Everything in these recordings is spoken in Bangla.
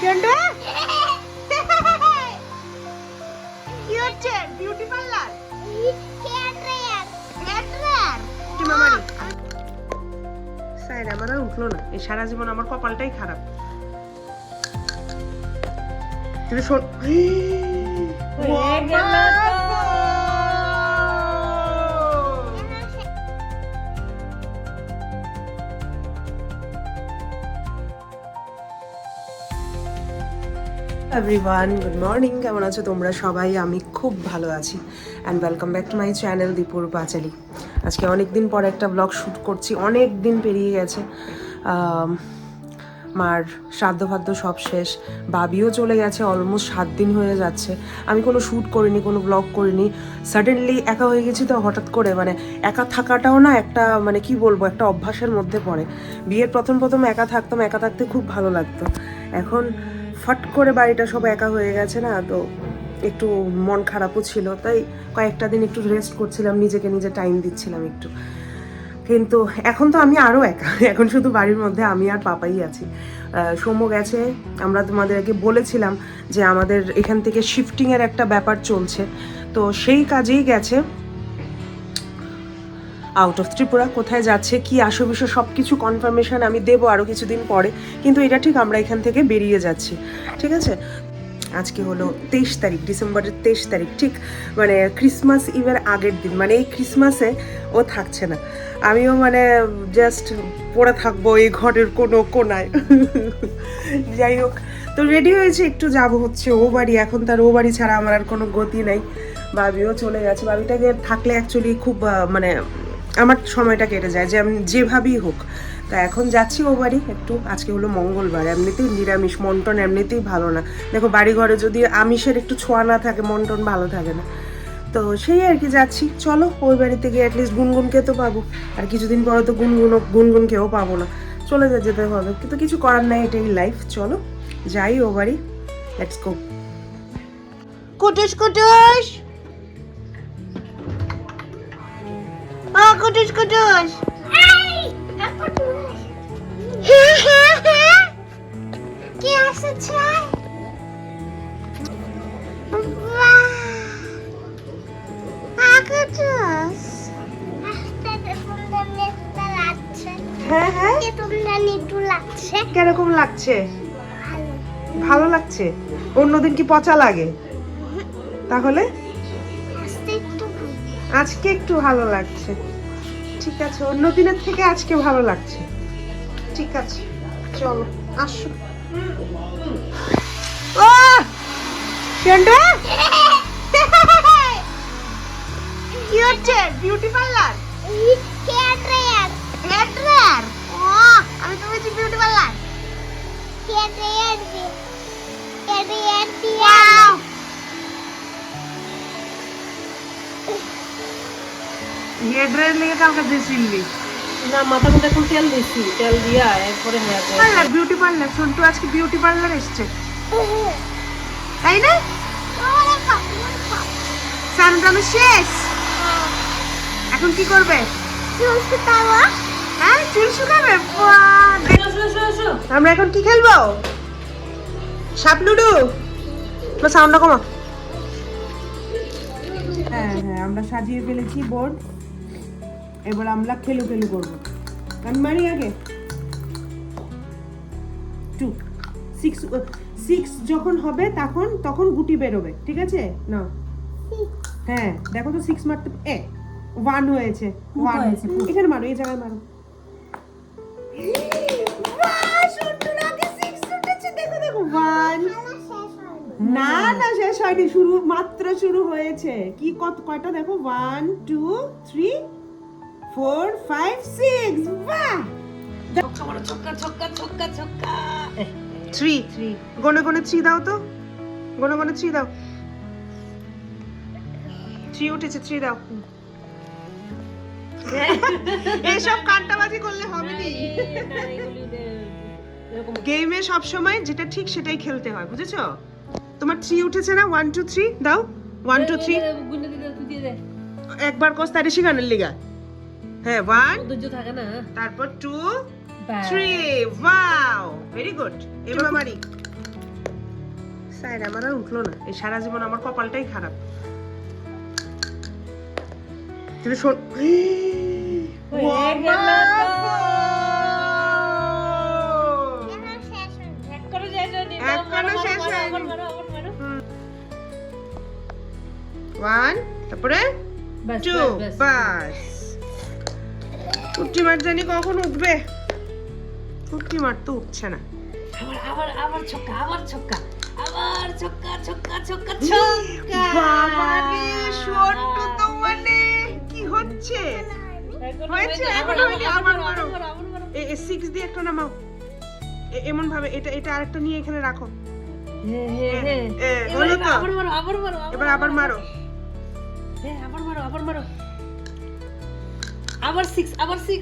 কেন্ডা কি হচ্ছে? বিউটি পার্লার আমার আর উঠলো না। এই সারা জীবন আমার কপালটাই খারাপ। তুমি শোন, এভরিওয়ান গুড মর্নিং। কেমন আছো তোমরা সবাই? আমি খুব ভালো আছি and welcome back to my channel দীপুর পাঁচালী। আজকে অনেক দিন পর একটা ব্লগ শ্যুট করছি, অনেক দিন পেরিয়ে গেছে। মার শ্রাদ্ধ ফাদ্য সব শেষ, বাবিও চলে গেছে, অলমোস্ট 7 দিন হয়ে যাচ্ছে। আমি কোনো শ্যুট করিনি, কোনো ব্লগ করিনি। সাডেনলি একা হয়ে গেছি তো হঠাৎ করে, মানে একা থাকাটাও না একটা মানে কি বলবো, একটা অভ্যাসের মধ্যে পড়ে। বিয়ের প্রথম একা থাকতাম, একা থাকতে খুব ভালো লাগতো। এখন ফট করে বাড়িটা সব একা হয়ে গেছে না, তো একটু মন খারাপও ছিল। তাই কয়েকটা দিন একটু রেস্ট করছিলাম, নিজেকে নিজে টাইম দিচ্ছিলাম একটু। কিন্তু এখন তো আমি আরও একা, এখন শুধু বাড়ির মধ্যে আমি আর পাপাই আছি। সৌম্য গেছে, আমরা তোমাদেরকে বলেছিলাম যে আমাদের এখান থেকে শিফটিংয়ের একটা ব্যাপার চলছে, তো সেই কাজেই গেছে আউট অফ ত্রিপুরা। কোথায় যাচ্ছে, কি আসো বিষয় সব কিছু কনফার্মেশন আমি দেবো আরও কিছুদিন পরে, কিন্তু এটা ঠিক আমরা এখান থেকে বেরিয়ে যাচ্ছি, ঠিক আছে? আজকে হলো 23 তারিখ, ডিসেম্বরের 23 তারিখ, ঠিক মানে ক্রিসমাস ইভের আগের দিন। মানে এই ক্রিসমাসে ও থাকছে না, আমিও মানে জাস্ট পড়ে থাকবো এই ঘরের কোনো কোনায়। যাই হোক, তো রেডি হয়েছে, একটু যাব হচ্ছে ও বাড়ি। এখন তার ও বাড়ি ছাড়া আমার আর কোনো গতি নাই। বাবিও চলে গেছে, বাবিটাকে থাকলে অ্যাকচুয়ালি খুব মানে আমার সময়টা কেটে যায়, যে আমি যেভাবেই হোক। তা এখন যাচ্ছি ও বাড়ি একটু। আজকে হলো মঙ্গলবার, এমনিতেই নিরামিষ, মন্টন এমনিতেই ভালো না। দেখো বাড়ি ঘরে যদি আমিষের একটু ছোঁয়া না থাকে, মন্টন ভালো থাকে না। তো সেই আর কি, যাচ্ছি। চলো ওই বাড়িতে গিয়ে অ্যাটলিস্ট গুনগুনকে তো পাবো, আর কিছুদিন পরে তো গুনগুনকেও পাবো না, চলে যেতে হবে। কিন্তু কিছু করার নাই, এটাই লাইফ। চলো যাই ও বাড়ি, লেটস গো। কুটুস কুটুস, ও কুটুস কুটুস, কি আসছে? কেরকম লাগছে? ভালো লাগছে? অন্যদিন কি পচা লাগে? তাহলে আজকে একটু ভালো লাগছে, ঠিক আছে? অন্য দিনের থেকে আজকে ভালো লাগছে, ঠিক আছে? চলো আসো। ও কেন্ডা কি হচ্ছে? বিউটি পার্লার আমি তো বলছি বিউটি পার্লার। হেয়ার লেগে কালকে দিয়েছিলি না, মাথার মধ্যে এখন তেল দিচ্ছি, তেল দিয়া এরপরে hair parlour, beauty parlour. Santu আজকে বিউটি পার্লার এসছে, তাই না? স্নান শেষ, এখন কি করবে? হ্যাঁ, চুল শুকাবে। আমরা এখন কি খেলবো? সাপ লুডো। সাউন্ডটা কমা। হ্যাঁ হ্যাঁ, আমরা সাজিয়ে ফেলেছি বোর্ড, এবার আমরা খেলু করবো। আমি মারি আগে 2 6 যখন হবে তখন গুটি বেরোবে, ঠিক আছে? না হ্যাঁ, দেখো তো 6 মারতে 1 হয়েছে। 1 হয়েছে, এখানে মারো, এই জায়গায় মারো। না না, শেষ হয়নি, মাত্র শুরু হয়েছে। কি কয়টা দেখো, 1 2 3 4 5 6। বাহ, 3 গনে 3 দাও তো, গনে 3 দাও। 3 উঠেছে, 3 দাও। এসব কান্টাবাজি করলে হবে না। গেমে সব সময় যেটা ঠিক সেটাই খেলতে হয়, বুঝেছো? তোমার 3 উঠেছে না? 1 2 3 দাও। 1 2 3 একবার কস তারে শিখানোর লিগা। হ্যাঁ, 1 থাকে না, তারপর 2 3। Wow, very good. এবার মারি সাইড আমার আর উঠলো না, এই সারা জীবন আমার কপালটাই খারাপ। তুমি শোন, হয়ে গেল তো। এক করে শেষ হয়নি। এক করে শেষ হয়নি। আবার মারো, আবার মারো। 1 তারপরে বাস, 2 বাস, বাস। বাস। কুট্টি মার জানি কখন উঠবে, কুট্টি মার তো উঠছে না। আবার আবার আবার ছক্কা, আবার ছক্কা, আবার ছক্কা, ছক্কা, ছক্কা, ছক্কা। বাবা রে সন্টু, তো মানে কি হচ্ছে? এখনো হয়েছে, হয়নি, এখনো হয়নি, আবার মারো। আবার মারো। এ 6 দিয়ে একটা নামাও, এমন ভাবে এটা এটা আরেকটা নিয়ে এখানে রাখো। হ্যাঁ। হলো তো? আবার মারো, আবার মারো। এবার আবার মারো। হ্যাঁ, আবার মারো, আবার মারো। আবার 6, আবার 6,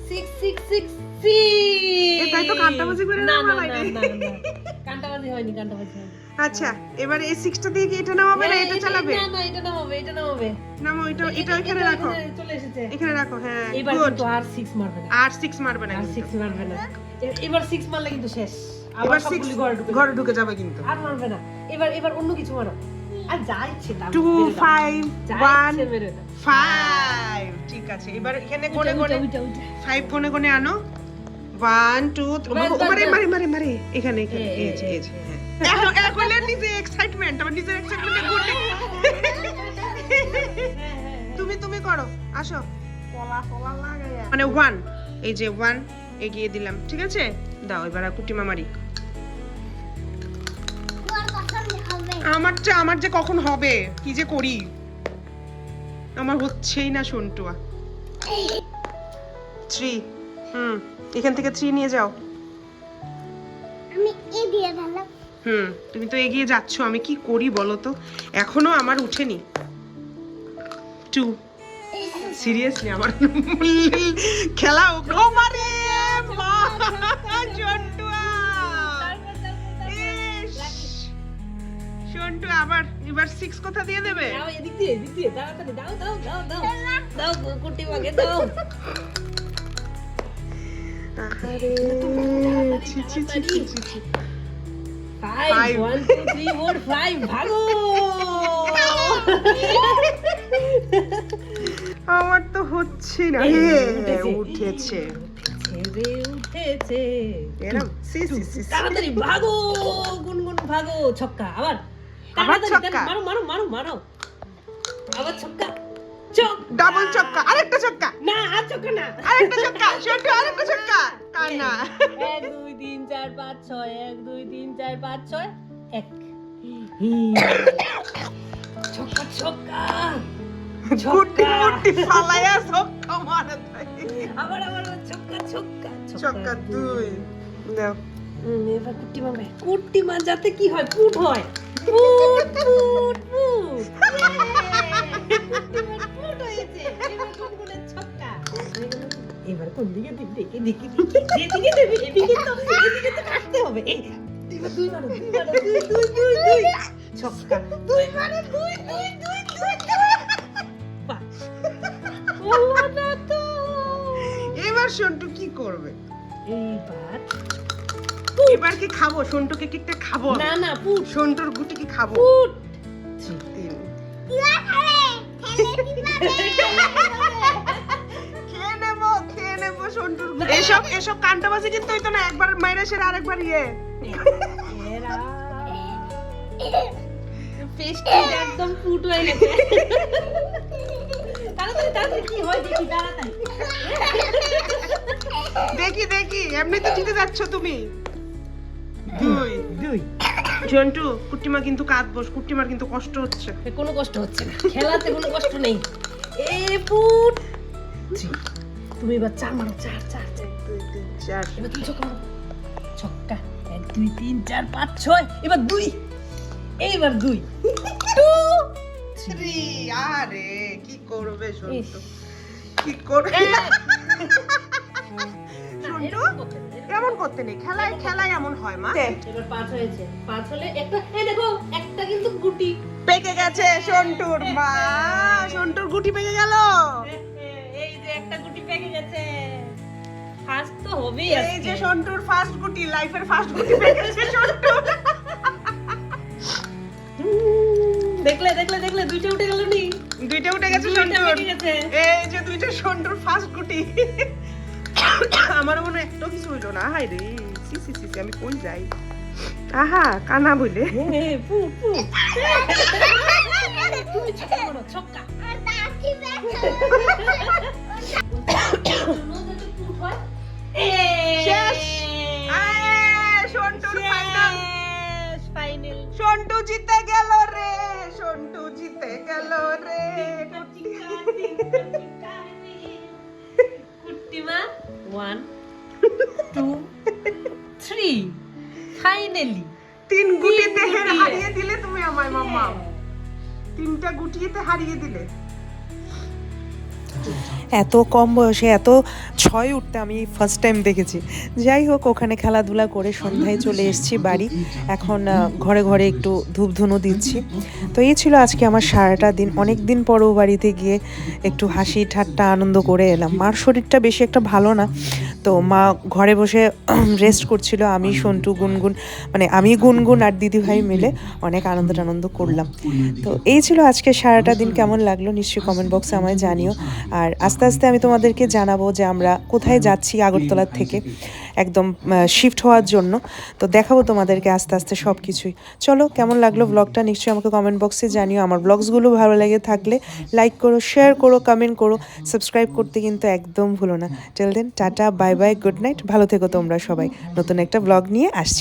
6, 6, 6, 6। তাই তো কান্টাবাজি করে না, নামা না, হয় না, রে। না, না। কান্টাবাজি হয়নি, কান্টাবাজি হয়নি। আচ্ছা, এবার এই 6টা দিয়ে কি এটা নামাবে না এটা চালাবে? না, না, এটা নামাবে, এটা নামাবে। নামো, এটা এটা এখানে রাখো, চলে এসেছে। এখানে রাখো। হ্যাঁ, এবার গুড। কিন্তু আর 6 মারবে না। আর 6 মারবে না আর কিন্তু। 6 মারবে না। এবার 6 মারলে কিন্তু শেষ। এবার আবার 6 সবগুলি ঘরে ঢুকে ঘরে ঢুকে যাবে কিন্তু। আর মারবে না। এবার অন্য কিছু মারো। আর যা ইচ্ছে তা 2 মেরে দাও। 5 যা 1 ইচ্ছে মেরে দাও। 5 ঠিক আছে, এবার এখানে গনে গনে উইটা। 5 গনে গনে আনো। 1 2 বাস, মারে বাস। মারে মারে মারে এখানে এখানে এই, এই যে এই, এই যে হ্যাঁ। এখন নিজে এক্সাইটমেন্ট, আমার নিজের এক্সাইটমেন্টে গুড। তুমি তুমি করো, আসো। পলা পলা লাগায়া মানে 1, এই যে 1 এগিয়ে দিলাম, ঠিক আছে? দাও এবার কুটি মামারি। আমার যে কখন হবে, কি যে করি, আমার হচ্ছেই না সন্টুয়া। 3 এখান থেকে 3 নিয়ে যাও। আমি এগিয়ে গেলাম। তুমি তো এগিয়ে যাচ্ছ, আমি কি করি বলো তো, এখনো আমার উঠেনি। 2 সিরিয়াসলি আমার খেলা ও মারে মা সন্টুয়া। ইস, সন্টু আবার এবার 6 কথা দিয়ে দেবে। দাও এদিক দিয়ে তাড়াতাড়ি দাও দাও কুটি মাকে দাও। আরে ছি ছি ছি ছি ছি, ছি। 5 1 2 3 4 5 ভাগো। আমার তো হচ্ছে না। এই, উঠেছে উঠেছে। এরম সি সি সি সি। তাড়াতাড়ি ভাগো, গুনগুন ভাগো। ছক্কা আবার আবার তাড়াতাড়ি, ছক্কা। মারো মারো মারো মারো। আবার ছক্কা, ছক ডাবল ছক্কা, আরেকটা ছক্কা, না আর ছক্কা না, আরেকটা ছক্কা, সন্টু আরেকটা ছক্কা। কান্না। 1 2 3 4 5 6 1 2 3 4 5 6 1 ছক্কা ছক্কা গুটি মুটি ফালায়া ছক্কা মারা তাই। আবার আবার ছক্কা ছক্কা ছক্কা 2 দাও। এবার কুট্টি মা যাতে কি হয়, পুট হয়, পুট পুট পুট। কুট্টি মার পুট হয়েছে। এবার গুনগুনের ছক্কা। এবার কোন দিকে দিকে এদিকে যেদিকে দেবে এদিকে তো কাটতে হবে। এবার 2 মারো 2 মারো 2 ছক্কা 2 মারো 2 বাহ। বললো না তো। এবার সন্টু কি করবে? এইবার এবার কি খাবো? সন্টুকে কি একটা খাবো? না না পুট সন্টুর গুটি কি খাবো? পুট। 3 খেয়ে নেবো সন্টুর গুটি। এসব কান্টাবাজি কিন্তু হইতো না, একবার মাইরা সেরা আরেকবার ইয়ে। এরা পেস্টটা একদম ফুট হয়ে গেছে। তাড়াতাড়ি কি হয় দেখি, তাড়াতাড়ি। দেখি এমনি তো জিতে যাচ্ছ তুমি। 2 দুই। সন্টু কুট্টিমা কিন্তু কাঁদবো, কুট্টিমার কিন্তু কষ্ট হচ্ছে। কোনো কষ্ট হচ্ছে না, খেলাতে কোনো কষ্ট নেই। এ ফুট। তুমি এবার 4 মারো, 4 4 2 3 4 এবার তুমি ছক্কা মারো। ছক্কা 1 2 3 4 5 6 এবার 2। এইবার 2 2 3 আরে কি করবে সন্টু, ইস। কি করবে? না, সন্টু এরকম করতে নেই, এরকম। এমন করতে নেই, খেলায় এমন হয় মা। এবার 5 হয়েছে। 5 হলে একটা, এই দেখো একটা কিন্তু গুটি পেকে গেছে সন্টুর মা, সন্টুর গুটি পেকে গেল। এই যে একটা গুটি পেকে গেছে। ফার্স্ট তো হবেই এই যে সন্টুর ফার্স্ট গুটি, লাইফের ফার্স্ট গুটি পেকে গেছে সন্টুর। দেখলে দেখলে দেখলে দুইটা উঠে গেল নি দুইটা উঠে গেছে দুইটা সন্টুর পেকে গেছে। এই যে দুইটা সন্টুর ফার্স্ট গুটি আমার মনে হয় একটু কিছু হইলো না হাই রে সি সি সি আমি কই যাই আহা কানা বলে এ পু পু তুমি ছোট করো ছক্কা শেষ। সন্টুর ফাইনাল ফাইনাল সন্টু জিতে গেল রে সন্টু জিতে গেল রে কুট্টিমা 1 2 3 ফাইনালি তিন গুটিতে তিন গুটি। হারিয়ে দিলে তুমি আমায় মাম্মা তিনটা গুটিতে হারিয়ে দিলে এত কম বয়সে এত ছয় উঠতে আমি ফার্স্ট টাইম দেখেছি যাই হোক ওখানে খেলাধুলা করে সন্ধ্যায় চলে এসেছি বাড়ি এখন ঘরে ঘরে একটু ধূপধুনো দিচ্ছি তো এই ছিল আজকে আমার সারাটা দিন অনেক দিন পরও বাড়িতে গিয়ে একটু হাসি ঠাট্টা আনন্দ করে এলাম মার শরীরটা বেশি একটা ভালো না তো মা ঘরে বসে রেস্ট করছিল আমি সন্টু গুনগুন মানে আমি গুনগুন আর দিদিভাই মিলে অনেক আনন্দ করলাম তো এই ছিল আজকে সারাটা দিন কেমন লাগলো নিশ্চয়ই কমেন্ট বক্সে আমায় জানিও আর আস্তে আস্তে আমি তোমাদেরকে জানাবো যে আমরা কোথায় যাচ্ছি আগরতলার থেকে একদম শিফট হওয়ার জন্য তো দেখাবো তোমাদেরকে আস্তে আস্তে সব কিছুই চলো কেমন লাগলো ব্লগটা নিশ্চয়ই আমাকে কমেন্ট বক্সে জানিও আমার ব্লগসগুলো ভালো লেগে থাকলে লাইক করো শেয়ার করো কমেন্ট করো সাবস্ক্রাইব করতে কিন্তু একদম ভুলো না till then tata bye bye good night ভালো থেকো তোমরা সবাই নতুন একটা ব্লগ নিয়ে আসছি